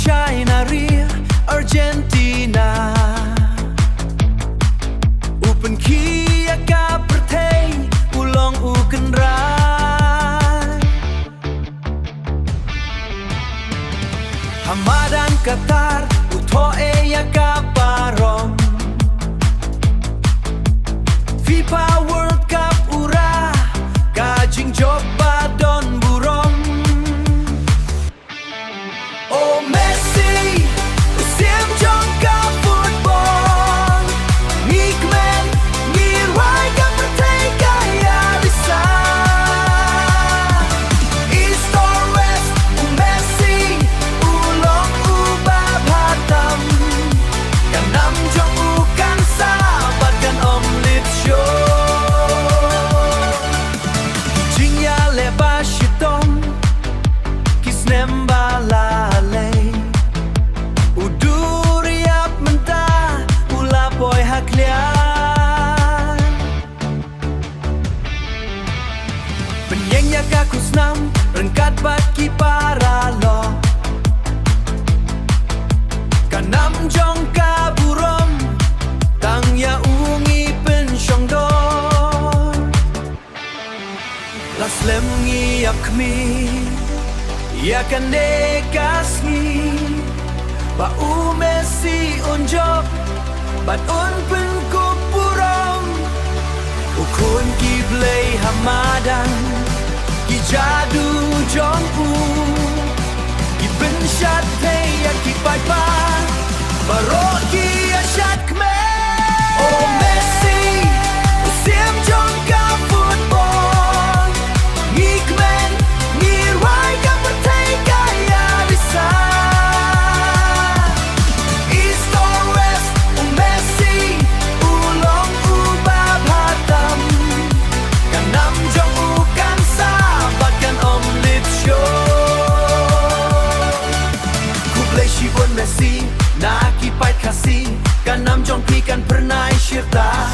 China, Argentina Upen kia ka pertei ulong uken rai Hamadan Qatar utoe ya ka parom FIFA World Cup ura kajing coba don burom Oh Messi usim jong ka football Ngikmen ngirai ka pertei kaya bisa East or West Messi ulong ubah hatam Kanam jong ukan sahabat kan om lip show Jingya leba shitong kisnem balale Uduriap menta ula boy haklian Penyengnya kakus nam rengkat baki para lo Kanam jong kaburom tang ya ungi pensyong dor Las lem ngiap kmi ya kan dekas ni ba u Messi unjob bat un pen kupurong ukun ki blay hamadan ki jadu jong u ki ben shat te ya ki pai pa baro ki ya shat kme oh Messi usim jong ka football ngikmen ngirai ka pertei kaya bisa East or West Messi ulong ubah hatam kanam jong ukan sahabat kan om lip show Kuplay shibon Messi na kipai kasi kanam jong pi kan pernah syirta